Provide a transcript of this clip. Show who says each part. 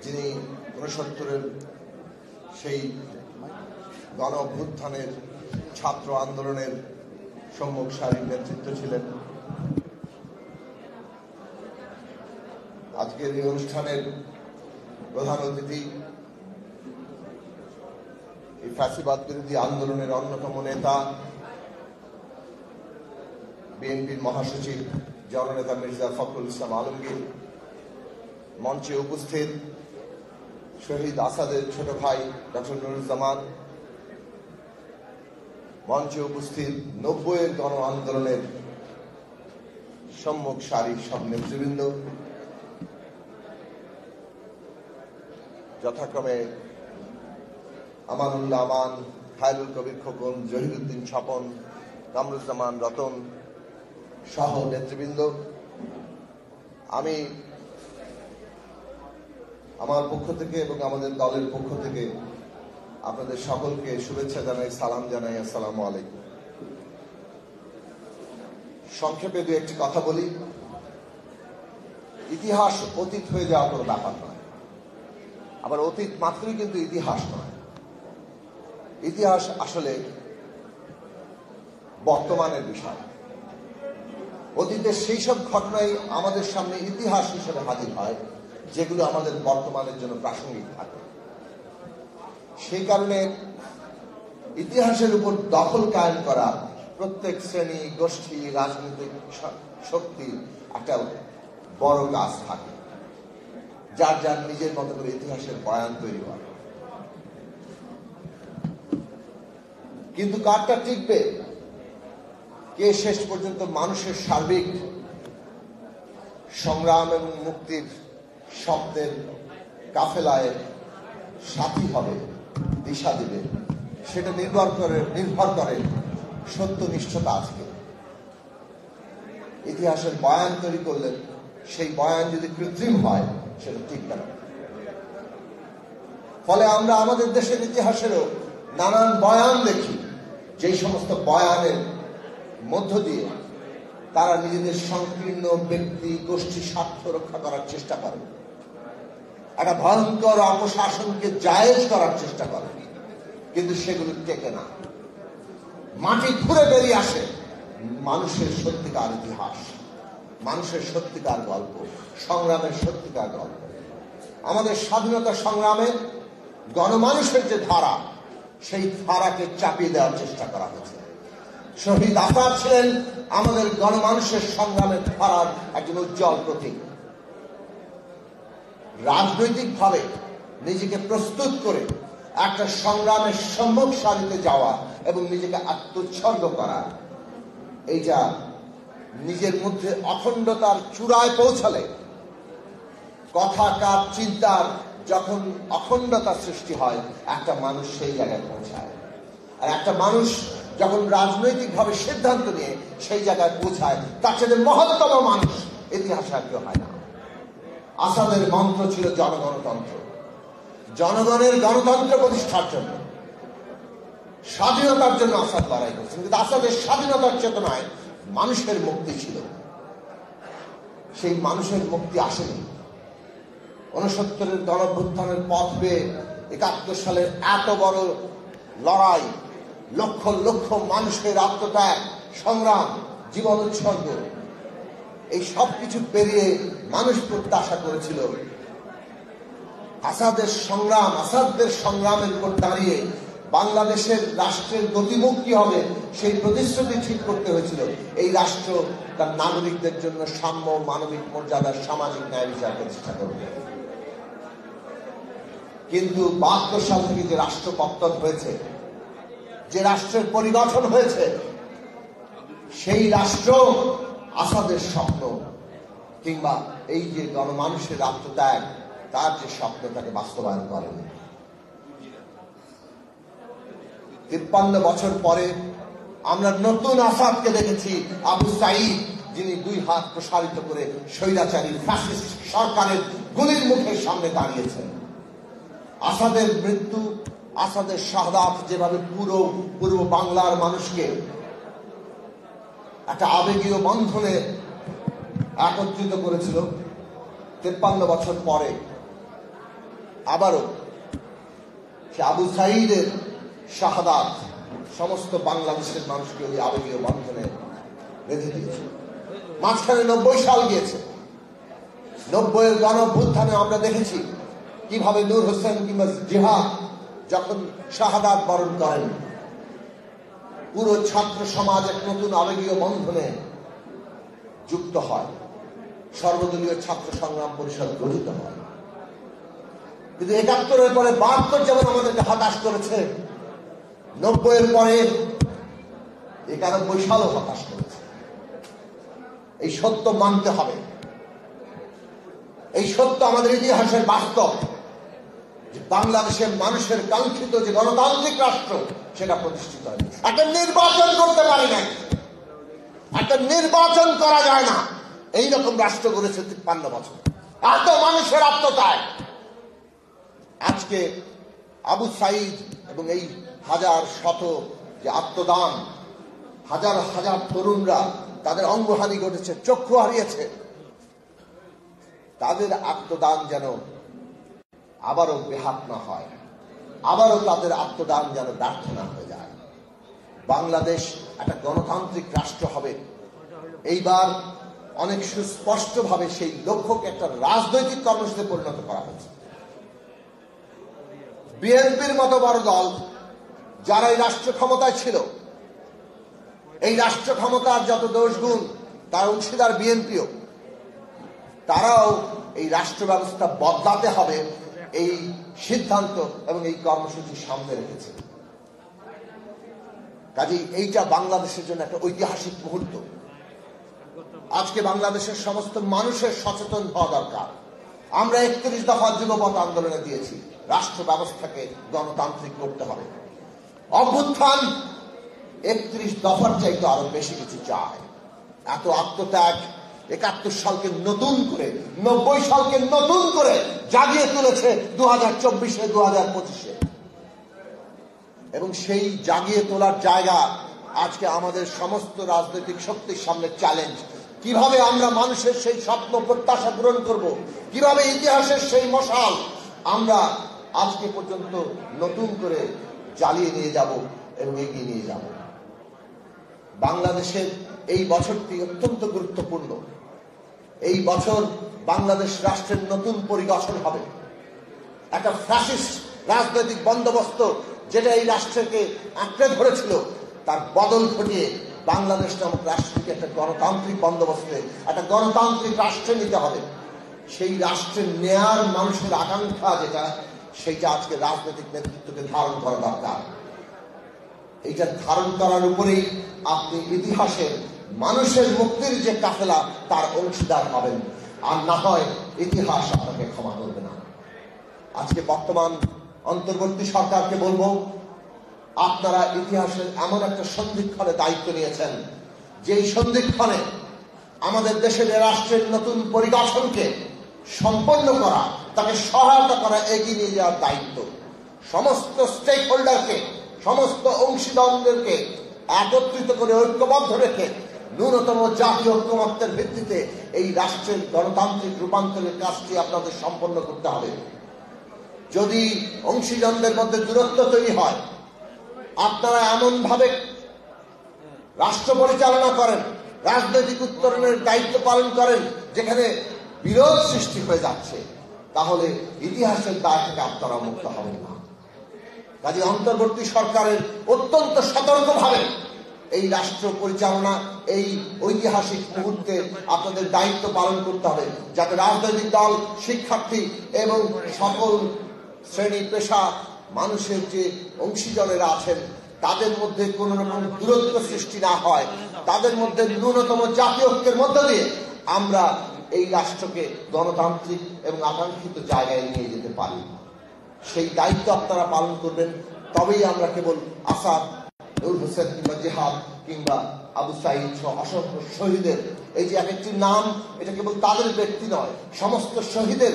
Speaker 1: যিনি ৬৯-এর সেই গণ অভ্যুত্থানের ছাত্র আন্দোলনের সম্মুখ সারির নেতৃত্ব ছিলেন। আজকের এই অনুষ্ঠানের প্রধান অতিথি এই ফ্যাসিবাদ বিরোধী আন্দোলনের অন্যতম নেতা, বিএনপির মহাসচিব জননেতা মির্জা ফখরুল ইসলাম আলমগীর, মঞ্চে উপস্থিত শহীদ আসাদের ছোট ভাই ডক্টর নুরুজ্জামান, মঞ্চে উপস্থিত ৯০-এর গণ আন্দোলনের সম্মুখ সারির সব নেতৃবৃন্দ, যথাক্রমে আমানুল্লাহ আমান, খায়রুল কবির খোকন, জহিরুদ্দিন স্বপন, কামরুজ্জামান রতন সহ নেতৃবৃন্দ, আমি আমার পক্ষ থেকে এবং আমাদের দলের পক্ষ থেকে আপনাদের সকলকে শুভেচ্ছা জানাই, সালাম জানাই। আসসালামু আলাইকুম। সংক্ষেপে দু একটি কথা বলি। ইতিহাস অতীত হয়ে যাওয়ার কোনো ব্যাপার নয়, আবার অতীত মাত্রই কিন্তু ইতিহাস নয়। ইতিহাস আসলে বর্তমানের বিষয়। অতীতের সেই সব ঘটনাই আমাদের সামনে ইতিহাস হিসেবে হাজির হয়, যেগুলো আমাদের বর্তমানের জন্য প্রাসঙ্গিক থাকে। সেই কারণে ইতিহাসের উপর দখল কায়েম করা প্রত্যেক শ্রেণী, গোষ্ঠী, রাজনৈতিক শক্তির একটা বড় কাজ থাকে, যার যার নিজের মতো করে ইতিহাসের বয়ান তৈরি করে। কিন্তু কারটা টিকবে, কে শেষ পর্যন্ত মানুষের সার্বিক সংগ্রাম এবং মুক্তির শব্দের কাফেলায় সাথী হবে, দিশা দিবে, সেটা নির্ভর করে সত্যনিষ্ঠতা। আজকে ইতিহাসের বয়ান তৈরি করলেন, সেই বয়ান যদি কৃত্রিম হয় সেটা টিকবে না। ফলে আমরা আমাদের দেশের ইতিহাসেরও নানান বয়ান দেখি, যেই সমস্ত বয়ানের মধ্য দিয়ে তারা নিজেদের সংকীর্ণ ব্যক্তি গোষ্ঠী স্বার্থ রক্ষা করার চেষ্টা করে, একটা ভয়ঙ্কর অপশাসনকে জায়েজ করার চেষ্টা করে, কিন্তু সেগুলো টেকে না। মাটি খুঁড়ে বেরিয়ে আসে মানুষের সত্যিকার ইতিহাস, মানুষের সত্যিকার গল্প, সংগ্রামের সত্যিকার গল্প। আমাদের স্বাধীনতা সংগ্রামে গণমানুষের যে ধারা, সেই ধারাকে চাপিয়ে দেওয়ার চেষ্টা করা হয়েছে। শহীদ আসাদ ছিলেন আমাদের গণমানুষের সংগ্রামের ধারার একজন উজ্জ্বল প্রতীক। রাজনৈতিকভাবে নিজেকে প্রস্তুত করে একটা সংগ্রামের সম্মুখ সারিতে যাওয়া এবং নিজেকে আত্মোৎসর্গ করা, এইটা নিজের মধ্যে অখণ্ডতার চূড়ায় পৌঁছালে, কথা কাজ চিন্তার যখন অখণ্ডতা সৃষ্টি হয়, একটা মানুষ সেই জায়গায় পৌঁছায়। আর একটা মানুষ যখন রাজনৈতিকভাবে সিদ্ধান্ত নিয়ে সেই জায়গায় পৌঁছায়, তার সাথে মহত্তম মানুষ ইতিহাসে আর কেউ হয় না। আসাদের মন্ত্র ছিল জনগণতন্ত্র, জনগণের গণতন্ত্র প্রতিষ্ঠার জন্য, স্বাধীনতার জন্য আসাদ লড়াই করছেন। কিন্তু আসাদের স্বাধীনতার চেতনায় মানুষের মুক্তি ছিল, সেই মানুষের মুক্তি আসেনি। ৬৯-এর গণঅভ্যুত্থানের পথ বেয়ে ৭১ সালের এত বড় লড়াই, লক্ষ লক্ষ মানুষের আত্মত্যাগ, সংগ্রাম, জীবন উৎসর্গ, এই সব কিছু পেরিয়ে মানুষ প্রত্যাশা করেছিল আসাদের সংগ্রামের উপর দাঁড়িয়ে বাংলাদেশের রাষ্ট্রের গতিমুখ কি হবে, সেই প্রতিশ্রুতি ঠিক করতে হয়েছিল। এই রাষ্ট্র তার নাগরিকদের জন্য সাম্য, মানবিক মর্যাদার, সামাজিক ন্যায় বিচার প্রতিষ্ঠা করবে। কিন্তু ৭২ সাল থেকে যে রাষ্ট্র পত্তন হয়েছে, যে রাষ্ট্রের পরিগঠন হয়েছে, সেই রাষ্ট্র আসাদের স্বপ্ন কিংবা এই যে গণমানুষের আত্মত্যাগ, তার যে স্বপ্ন, তাকে বাস্তবায়ন করেনি। ৫৩ বছর পরে আমরা নতুন আসাদকে দেখেছি, আবু সাঈদ, যিনি ২ হাত প্রসারিত করে স্বৈরাচারী ফ্যাসিস্ট সরকারের গুলির মুখের সামনে দাঁড়িয়েছেন। আসাদের মৃত্যু, আসাদের শাহাদাত যেভাবে পুরো পূর্ব বাংলার মানুষকে একটা আবেগীয় বন্ধনে একত্রিত করেছিল, ৫৩ বছর পরে আবারও সে আবু সাঈদের শাহাদাত সমস্ত বাংলাদেশের মানুষকে ওই আবেগীয় বন্ধনে বেঁধে দিয়েছে। মাঝখানে 90 সাল গিয়েছে। 90-এর গণঅভ্যুত্থানে আমরা দেখেছি কিভাবে নূর হোসেন কিংবা জিহাদ যখন শাহাদাত বরণ করেন, পুরো ছাত্র সমাজ এক নতুন আবেগীয় বন্ধনে যুক্ত হয়, সর্বদলীয় ছাত্র সংগ্রাম পরিষদ গঠিত হয়। কিন্তু ৭১-এর পরে ৭২ যেমন আমাদেরকে হতাশ করেছে, ৯০-এর পরে ৯১ সালও হতাশ করেছে। এই সত্য মানতে হবে। এই সত্য আমাদের ইতিহাসের বাস্তব যে বাংলাদেশের মানুষের কাঙ্ক্ষিত যে গণতান্ত্রিক রাষ্ট্র সেটা প্রতিষ্ঠিত হয়। একটা নির্বাচন করতে পারি না, একটা নির্বাচন করা যায় না, এইরকম রাষ্ট্র গড়েছে ৫৩ বছর। এত মানুষের আত্মত্যাগ। আজকে আবু সাঈদ এবং এই হাজার শত যে আত্মদান, হাজার হাজার তরুণরা তাদের অঙ্গহানি ঘটেছে, চক্ষু হারিয়েছে, তাদের আত্মদান যেন আবারও বেহাত না হয়, আবারও তাদের আত্মদান যেন ব্যর্থ না হয়ে যায়। বাংলাদেশ একটা গণতান্ত্রিক রাষ্ট্র হবে। এইবার অনেক সুস্পষ্টভাবে সেই লক্ষ্যকে একটা রাজনৈতিক কর্মসূচিতে পরিণত করা হয়েছে। বিএনপির মতো বড় দল যারা এই রাষ্ট্র ক্ষমতায় ছিল, এই রাষ্ট্র ক্ষমতার যত দোষগুণ তার অংশীদার বিএনপিও, তারাও এই রাষ্ট্র ব্যবস্থা বদলাতে হবে এই সিদ্ধান্ত এবং এই কর্মসূচির সামনে রেখেছে। কাজেই এইটা বাংলাদেশের জন্য একটা ঐতিহাসিক মুহূর্ত। আজকে বাংলাদেশের সমস্ত মানুষের সচেতন হওয়া দরকার। আমরা ৩১ দফা যুগপৎ আন্দোলনে দিয়েছি, রাষ্ট্র ব্যবস্থাকে গণতান্ত্রিক করতে হবে। অভ্যুত্থান ৩১ দফার চাইতে আরো বেশি কিছু চায়। এত আত্মত্যাগ ৭১ সালকে নতুন করে, ৯০ সালকে নতুন করে জাগিয়ে তুলেছে ২০২৪-এ, ২০২৫-এ। এবং সেই জাগিয়ে তোলার জায়গা আজকে আমাদের সমস্ত রাজনৈতিক শক্তির সামনে চ্যালেঞ্জ। কিভাবে আমরা মানুষের সেই স্বপ্ন প্রত্যাশা পূরণ করব, কিভাবে ইতিহাসের সেই মশাল আমরা আজকে পর্যন্ত নতুন করে জ্বালিয়ে নিয়ে যাব এবং এগিয়ে নিয়ে যাব। বাংলাদেশের এই বছরটি অত্যন্ত গুরুত্বপূর্ণ। এই বছর বাংলাদেশ রাষ্ট্রের নতুন পরিগঠন হবে। একটা ফ্যাসিস্ট রাজনৈতিক বন্দোবস্ত যেটা এই রাষ্ট্রকে আঁকড়ে ধরেছিল, তার বদল ঘটিয়ে বাংলাদেশ নামক রাষ্ট্রকে একটা গণতান্ত্রিক বন্দোবস্তে, একটা গণতান্ত্রিক রাষ্ট্রে নিতে হবে। সেই রাষ্ট্রের নেয়ার মানুষের আকাঙ্ক্ষা যেটা, সেইটা আজকে রাজনৈতিক নেতৃত্বকে ধারণ করা দরকার। এইটা ধারণ করার উপরেই আপনি ইতিহাসের মানুষের মুক্তির যে কাফেলা তার অংশীদার হবেন, আর না হয় ইতিহাস আপনাকে ক্ষমা করবে না। আজকে বর্তমান অন্তর্বর্তী সরকারকে বলবো, আপনারা ইতিহাসের এমন একটা সন্ধিক্ষণে দায়িত্ব নিয়েছেন, যেই সন্ধিক্ষণে আমাদের দেশের রাষ্ট্রের নতুন পরিগঠনকে সম্পন্ন করা, তাকে সহায়তা করা, এগিয়ে নিয়ে যাওয়ার দায়িত্ব সমস্ত স্টেক হোল্ডারকে, সমস্ত অংশীদারদেরকে একত্রিত করে ঐক্যবদ্ধ রেখে ন্যূনতম জাতীয় ঐক্যমত্যের ভিত্তিতে এই রাষ্ট্রের গণতান্ত্রিক রূপান্তরের কাজটি আপনাদের সম্পন্ন করতে হবে। যদি অংশীদারদের মধ্যে দূরত্ব তৈরি হয়, আপনারা এমন ভাবে রাষ্ট্র পরিচালনা করেন, রাজনৈতিক উত্তরণের দায়িত্ব পালন করেন যেখানে বিরোধ সৃষ্টি হয়ে যাচ্ছে, তাহলে ইতিহাসের দায় থেকে আপনারা মুক্ত হবেন না। কাজে অন্তর্বর্তী সরকারের অত্যন্ত সতর্কভাবে এই রাষ্ট্র পরিচালনা, এই ঐতিহাসিক মুহূর্তে আপনাদের দায়িত্ব পালন করতে হবে, যাতে রাজনৈতিক দল, শিক্ষার্থী এবং সকল শ্রেণী পেশা মানুষের যে অংশীজনেরা আছেন তাদের মধ্যে কোন রকম দূরত্ব সৃষ্টি না হয়, তাদের মধ্যে ন্যূনতম জাতীয় ঐক্যের মধ্য দিয়ে আমরা এই রাষ্ট্রকে গণতান্ত্রিক এবং আকাঙ্ক্ষিত জায়গায় নিয়ে যেতে পারি। সেই দায়িত্ব আপনারা পালন করবেন, তবেই আমরা কেবল আসাদ, নূর হোসেন কিংবা জিহাদ কিংবা আবু সাঈদ সহ অসংখ্য শহীদের, এই যে এক একটি নাম, এটা কেবল তাদের ব্যক্তি নয়, সমস্ত শহীদের